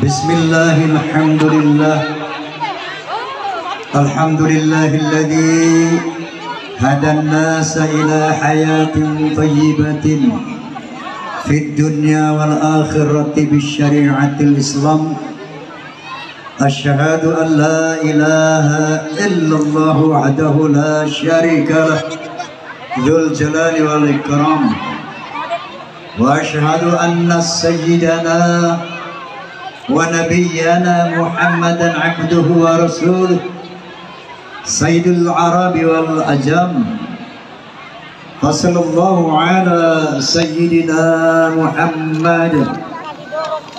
Bismillah, alhamdulillah, alhamdulillahilladzi hadan nasa ila hayatin thayyibatin fid dunya wal akhirati bisyari'atil Islam. Asyhadu an la ilaha illallah wahdahu la syarika lah dzul jalali wal ikram, wa asyhadu anna sayyidana wa nabiyyana Muhammadan abduhu wa rasuluh sayyidul arabi wal ajam. Sallallahu ala sayyidina Muhammad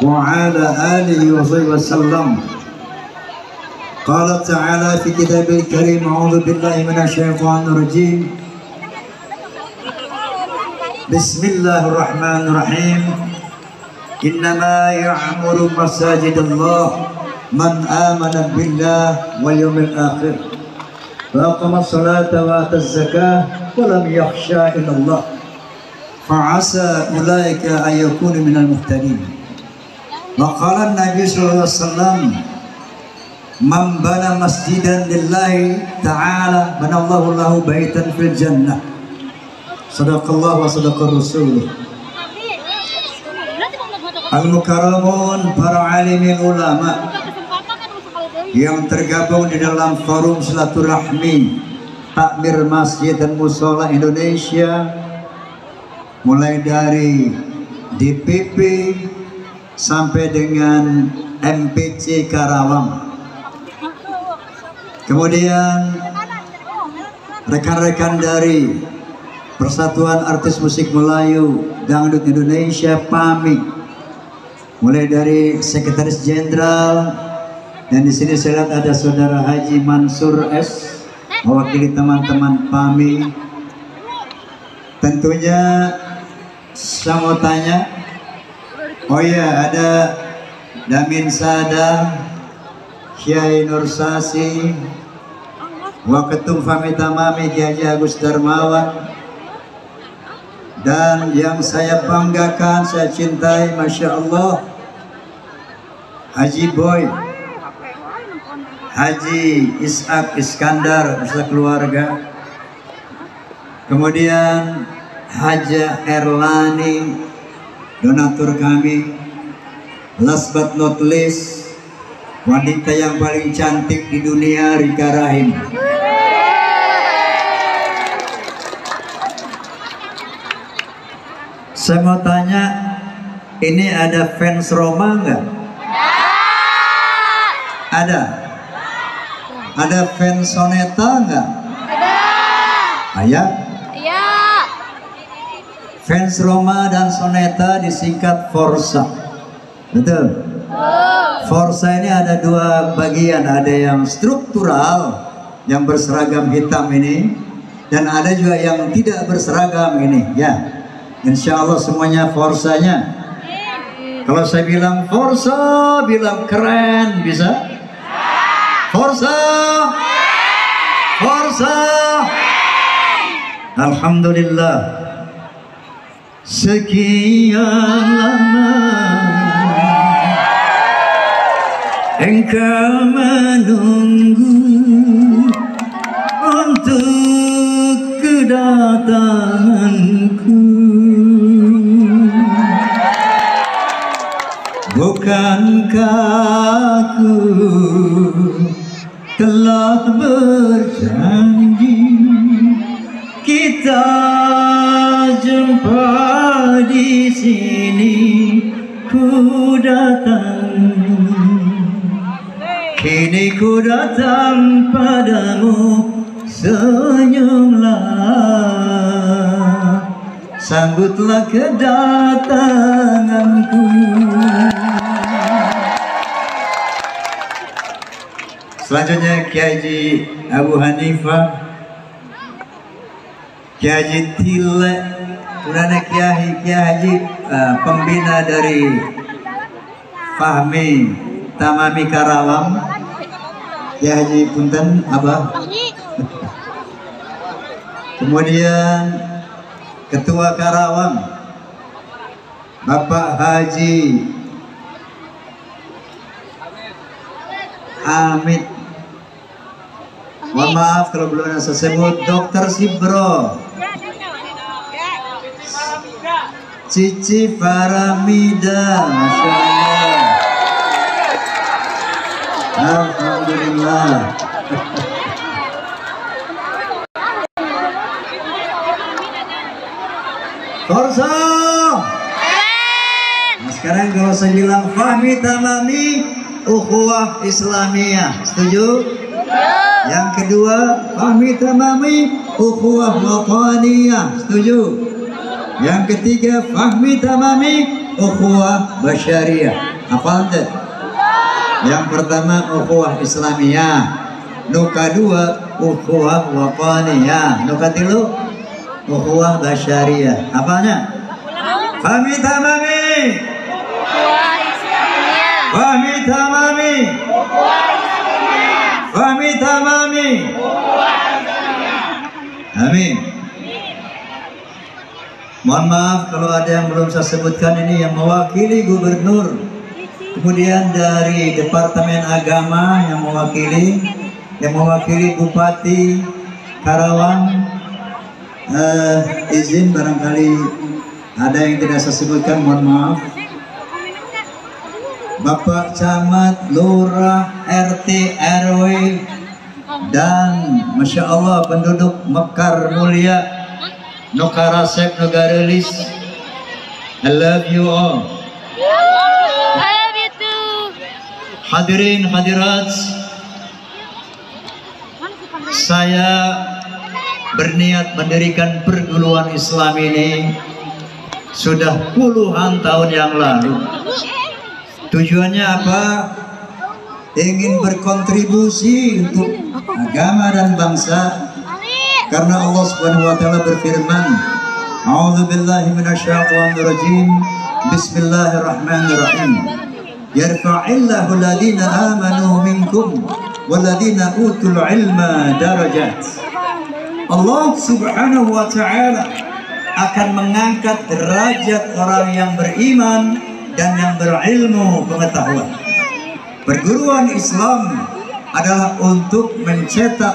wa ala alihi wa sahbihi wasallam. Qala ta'ala fi kitabil karim, a'udzu billahi minasy syaithanir rajim. Bismillahirrahmanirrahim. Innama ya'muru masajidallah man amana billah wal yawmil akhir wa aqama as-salata wa ata az-zakah wa lam yakhsha illallah fa'asa ulaika ay yakunu minal muhtadin. Wa qala an-nabi sallallahu alaihi wasallam, man bana masjidan lillahi ta'ala banallahu lahu baitan fil jannah. Sadaqallahu wa sadaqar rasuluh. Al-Mukarramun, para alimin ulama yang tergabung di dalam forum silaturahmi takmir masjid dan mushola Indonesia, mulai dari DPP sampai dengan MPC Karawang, kemudian rekan-rekan dari Persatuan Artis Musik Melayu Dangdut Indonesia PAMI, mulai dari Sekretaris Jenderal, dan di sini saya lihat ada Saudara Haji Mansur S, mewakili teman-teman PAMI. Tentunya saya mau tanya, oh ya, ada Damin Sada, Kiai Nur Sasi, Waketum Famita Mami Kiai Agus Darmawan, dan yang saya banggakan, saya cintai, Masya Allah, Haji Boy, Haji Ishak Iskandar beserta keluarga, kemudian Haja Erlani, donatur kami, last but not least, wanita yang paling cantik di dunia, Rika Rahim. Saya mau tanya, ini ada fans Roma enggak? Ada? Ada fans Soneta enggak? Ada. Ayah? Iya. Fans Roma dan Soneta disingkat Forza. Betul? Forza ini ada dua bagian, ada yang struktural yang berseragam hitam ini, dan ada juga yang tidak berseragam ini, ya. Insya Allah semuanya Forsanya. Kalau saya bilang Forza, bilang keren, bisa? Forza, Forza. Alhamdulillah. Sekian lama engkau menunggu untuk kedatanganku. Bukankah aku telah berjanji kita jumpa di sini? Ku datang, kini ku datang padamu, senyumlah, sambutlah kedatanganku. Selanjutnya Kiai Haji Abu Hanifah, Kiai Haji Tile, kemudian Kiai Haji pembina dari Fahmi Tamami Karawang, Kiai Haji Punten Abah. Kemudian Ketua Karawang Bapak Haji Hamid. Mohon maaf kalau belum ada sebut. Dokter Sibro, Cici Faramida, Masya Allah. Alhamdulillah. Korso. Nah, sekarang kalau saya bilang Fahmi Tamami, ukhuwah Islamiyah, setuju? Yang kedua, Fahmi Tamami, ukhuwah Wataniyah, setuju? Yang ketiga, Fahmi Tamami, ukhuwah Basyariyah. Apa anda? Yang pertama, ukhuwah Islamiyah. Nuka dua, ukhuwah Wataniyah. Nuka tilu, ukhuwah Basyariyah. Apanya? Fahmi Tamami, ukhuwah Islamiyah. Fahmi Tamami, ukhuwah Islamiyah. Fahmi Tamami, ukhuwah Islamiyah. Amin. Mohon maaf kalau ada yang belum saya sebutkan, ini yang mewakili gubernur, kemudian dari Departemen Agama yang mewakili Bupati Karawang. Izin barangkali ada yang tidak saya sebutkan, mohon maaf. Bapak Camat, Lurah, RT, RW, dan Masya Allah penduduk Mekar Mulia, Nukarasep, Nugarelis. I love you all. I love you too. Hadirin hadirat, saya berniat mendirikan perguruan Islam ini sudah puluhan tahun yang lalu. Tujuannya apa? Ingin berkontribusi untuk agama dan bangsa. Karena Allah Subhanahu wa taala berfirman, A'udzubillahi minasyaitonir rajim. Bismillahirrahmanirrahim. Yarfa'illahu alladhina amanu minkum walladhina utul ilma darajat. Allah Subhanahu wa taala akan mengangkat derajat orang yang beriman dan yang berilmu pengetahuan. Perguruan Islam adalah untuk mencetak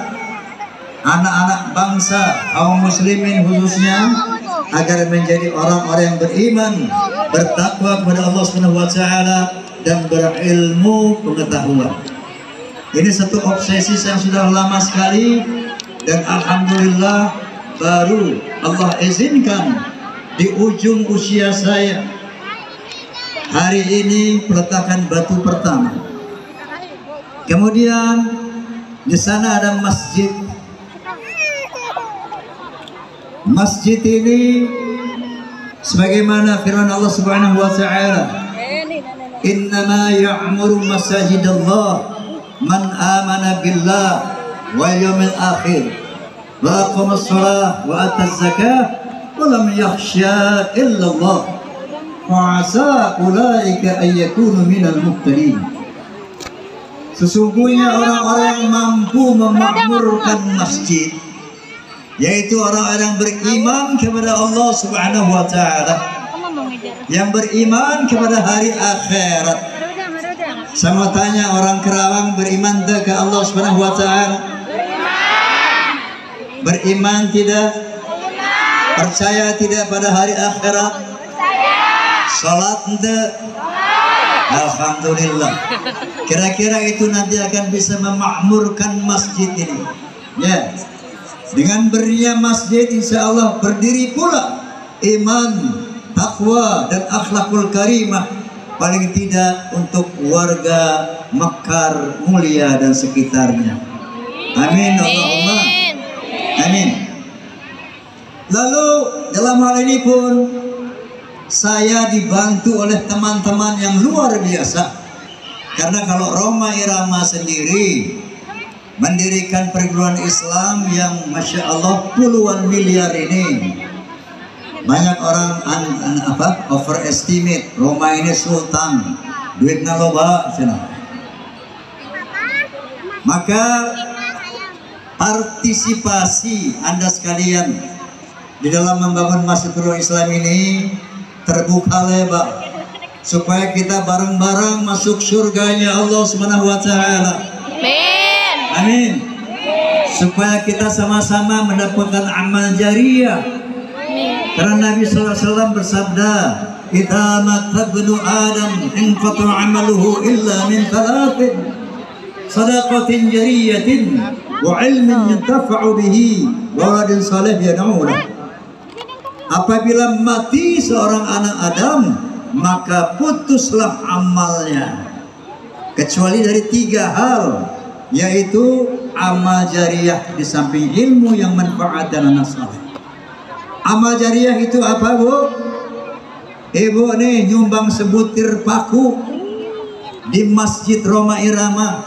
anak-anak bangsa, kaum muslimin khususnya, agar menjadi orang-orang yang beriman, bertakwa kepada Allah Subhanahu wa taala dan berilmu pengetahuan. Ini satu obsesi yang sudah lama sekali, dan alhamdulillah baru Allah izinkan di ujung usia saya hari ini peletakan batu pertama. Kemudian di sana ada masjid. Masjid ini sebagaimana firman Allah Subhanahu wa taala, "Innama ya'muru masajidallah man amana billah wal yawmil akhir wa aqama shalah wa ata zakah wa lam yakhsha illa Allah wa 'asa ulaika ay yakunu minal muhtadin." Sesungguhnya orang-orang yang mampu memakmurkan masjid, yaitu orang-orang beriman kepada Allah Subhanahu wa taala, yang beriman kepada hari akhirat. Saya mau tanya, orang Kerawang beriman ke Allah Subhanahu wa taala? Beriman tidak? Percaya tidak pada hari akhirat? Salat tidak? Alhamdulillah. Kira-kira itu nanti akan bisa memakmurkan masjid ini. Ya. Dengan berdirinya masjid, insya Allah berdiri pula iman, takwa, dan akhlakul karimah, paling tidak untuk warga Mekar Mulia dan sekitarnya. Amin. Allahumma amin. Lalu dalam hal ini pun saya dibantu oleh teman-teman yang luar biasa. Karena kalau Roma Irama sendiri mendirikan perguruan Islam yang Masya Allah puluhan miliar ini, banyak orang overestimate Roma ini sultan, duitnya loba sana. Maka partisipasi Anda sekalian di dalam membangun Masjidul Islam ini terbuka lebar supaya kita bareng-bareng masuk surganya Allah Subhanahu wa taala. Amin. Amin. Supaya kita sama-sama mendapatkan amal jariyah. Karena Nabi SAW bersabda, "Idza mata ibnu Adam inqata 'amaluhu illa min thalathin, sadaqatin jariyatin wa 'ilmin yuntafa'u bihi wa waladin salih yad'u lahu." Apabila mati seorang anak Adam, maka putuslah amalnya kecuali dari 3 hal, yaitu amal jariyah di samping ilmu yang manfaat dan anak saleh. Amal jariyah itu apa, Bu? Ibu nih nyumbang sebutir paku di Masjid Roma Irama,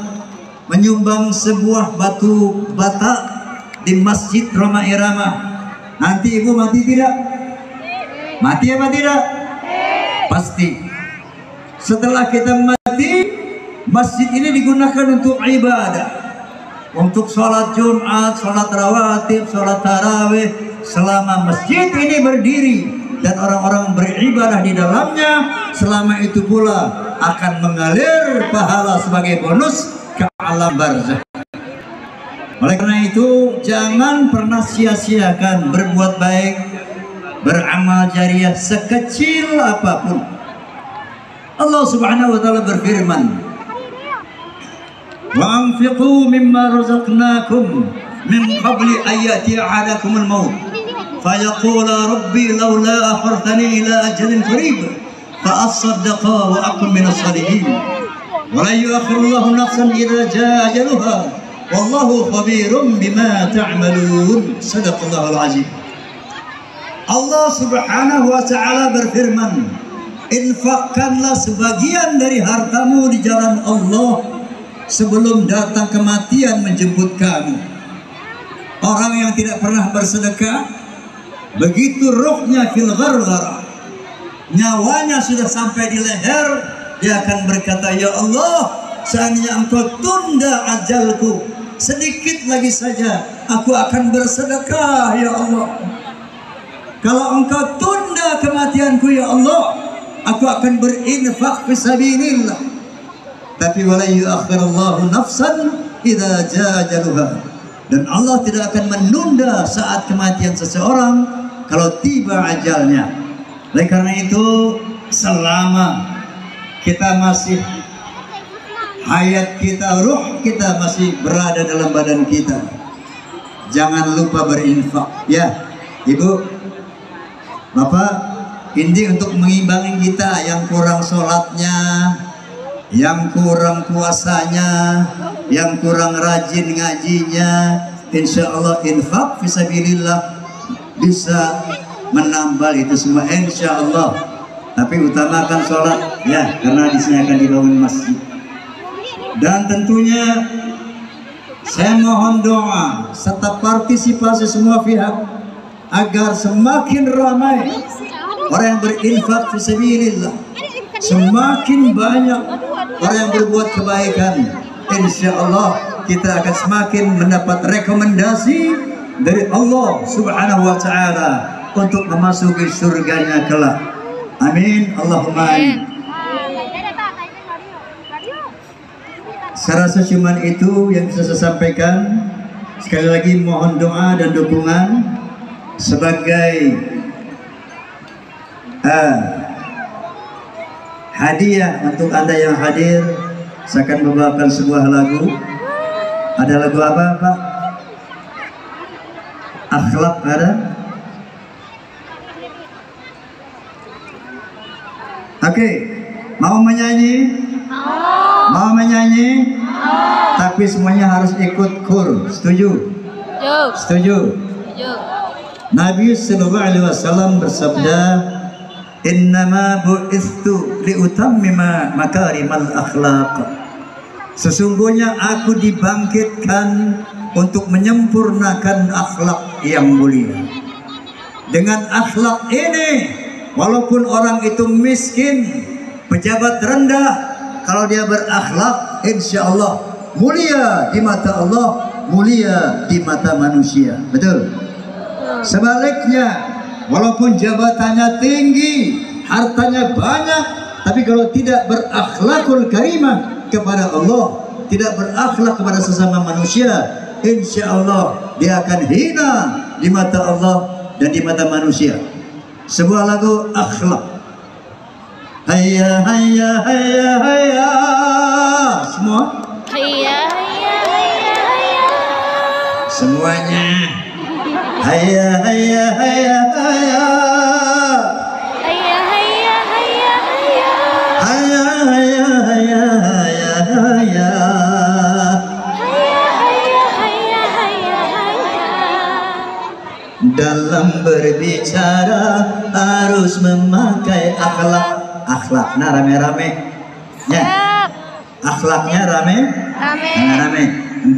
menyumbang sebuah batu bata di Masjid Roma Irama. Nanti ibu mati tidak? Mati apa tidak? Pasti. Setelah kita mati, masjid ini digunakan untuk ibadah, untuk sholat Jumat, sholat rawatib, sholat tarawih. Selama masjid ini berdiri dan orang-orang beribadah di dalamnya, selama itu pula akan mengalir pahala sebagai bonus ke alam barzakh. Oleh karena itu, jangan pernah sia-siakan berbuat baik, beramal jariyah sekecil apapun. Allah Subhanahu wa taala berfirman, "Wa anfiqu mimma razaqnakum min qabli an ya'tiya ahadakumul maut فيقول ربي لولا أخرتني إلى أجل قريب فأصدق وأكن من الصالحين ولا يؤخر الله نفسا إذا جاء أجلها والله خبير بما تعملون." صدق الله العظيم. Allah Subhanahu wa taala berfirman, infakkanlah sebagian dari hartamu di jalan Allah sebelum datang kematian menjemput kamu. Orang yang tidak pernah bersedekah, begitu ruhnya fil gharghara, nyawanya sudah sampai di leher, dia akan berkata, "Ya Allah, seandainya Engkau tunda ajalku sedikit lagi saja, aku akan bersedekah ya Allah. Kalau Engkau tunda kematianku ya Allah, aku akan berinfak fisabilillah." Tapi wala yu'akhirullahu nafsan idza jaa ajaluha, dan Allah tidak akan menunda saat kematian seseorang kalau tiba ajalnya. Oleh karena itu, selama kita masih hayat kita, ruh kita masih berada dalam badan kita, jangan lupa berinfak ya Ibu, Bapak. Ini untuk mengimbangi kita yang kurang sholatnya, yang kurang puasanya, yang kurang rajin ngajinya. Insya Allah infak fisabilillah bisa menambal itu semua, insya Allah. Tapi utamakan sholat ya, karena di sini akan dibangun masjid. Dan tentunya saya mohon doa serta partisipasi semua pihak agar semakin ramai orang yang berinfak fisabilillah, semakin banyak orang yang berbuat kebaikan. Insya Allah kita akan semakin mendapat rekomendasi dari Allah Subhanahu wa taala untuk memasuki surganya kelak. Amin, Allahumma amin. Saya rasa cuman itu yang bisa saya sampaikan. Sekali lagi mohon doa dan dukungan sebagai hadiah untuk Anda yang hadir. Saya akan membawakan sebuah lagu. Ada lagu apa, Pak? Akhlak ada? Oke, mau menyanyi? Mau menyanyi? Tapi semuanya harus ikut kur. Setuju? Setuju? Nabi sallallahu alaihi wasallam bersabda, "Innama bu'itstu liutammima makarimal akhlaq." Sesungguhnya aku dibangkitkan untuk menyempurnakan akhlak yang mulia. Dengan akhlak ini, walaupun orang itu miskin, pejabat rendah, kalau dia berakhlak, insya Allah mulia di mata Allah, mulia di mata manusia. Betul? Sebaliknya, walaupun jabatannya tinggi, hartanya banyak, tapi kalau tidak berakhlakul karimah kepada Allah, tidak berakhlak kepada sesama manusia, insya Allah dia akan hina di mata Allah dan di mata manusia. Sebuah lagu akhlak. Hayya hayya hayya hayya. Semua? Hayya hayya hayya hayya. Semuanya. Hayya hayya hayya hayya. Hayya hayya hayya hayya. Hayya hayya hayya hayya hayya. Hayya hayya hayya hayya hayya. Dalam berbicara harus memakai akhlak. Akhlaknya rame-rame ya. Akhlaknya rame-rame.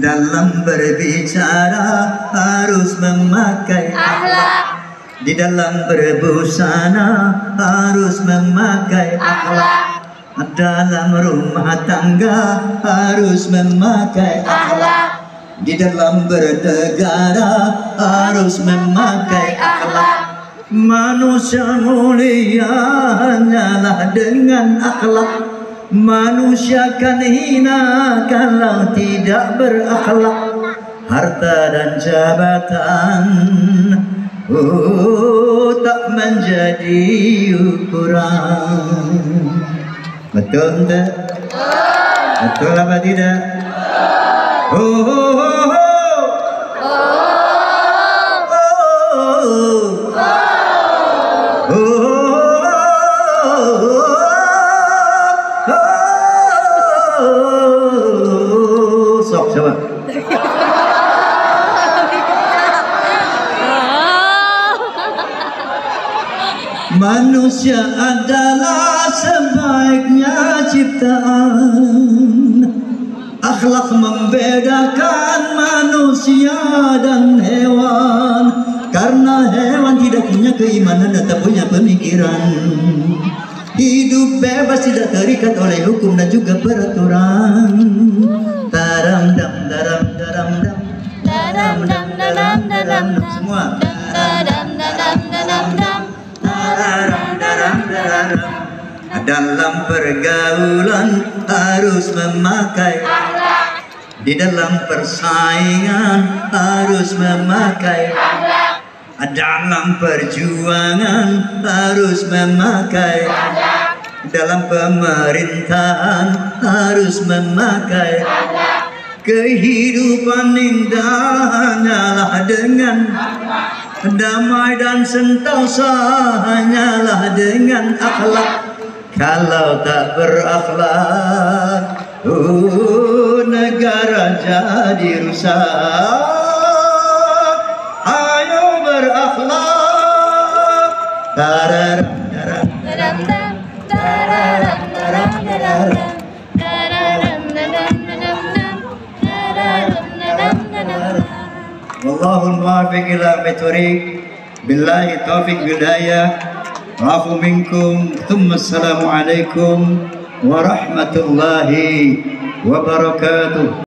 Dalam berbicara harus memakai akhlak. Di dalam berbusana harus memakai akhlak. Dalam rumah tangga harus memakai akhlak. Di dalam bernegara harus memakai akhlak. Manusia mulia hanyalah dengan akhlak. Manusia kan hina kalau tidak berakhlak. Harta dan jabatan tak menjadi ukuran. Betul tak? Betul apa tidak? Sok coba. Manusia adalah sebaiknya ciptaan. Akhlak membedakan manusia dan hewan. Karena hewan tidak punya keimanan dan tak punya pemikiran. Hidup bebas tidak terikat oleh hukum dan juga peraturan. Taram dam daram daram dam. Taram dam daram daram dam. Semua. Taram daram daram dam. Taram daram daram dam. Dalam pergaulan harus memakai akhlak. Di dalam persaingan harus memakai akhlak. Dalam perjuangan harus memakai akhlak. Dalam pemerintahan harus memakai akhlak. Kehidupan indah hanyalah dengan akhlak. Damai dan sentosa hanyalah dengan akhlak. Kalau tak berakhlak, negara jadi rusak. Ayo berakhlak. Tararam tararam tararam tararam tararam tararam. Wallahul muwaffiq ila aqwamit. Billahi taufiq hidayah. Afu minkum. Assalamualaikum warahmatullahi wabarakatuh.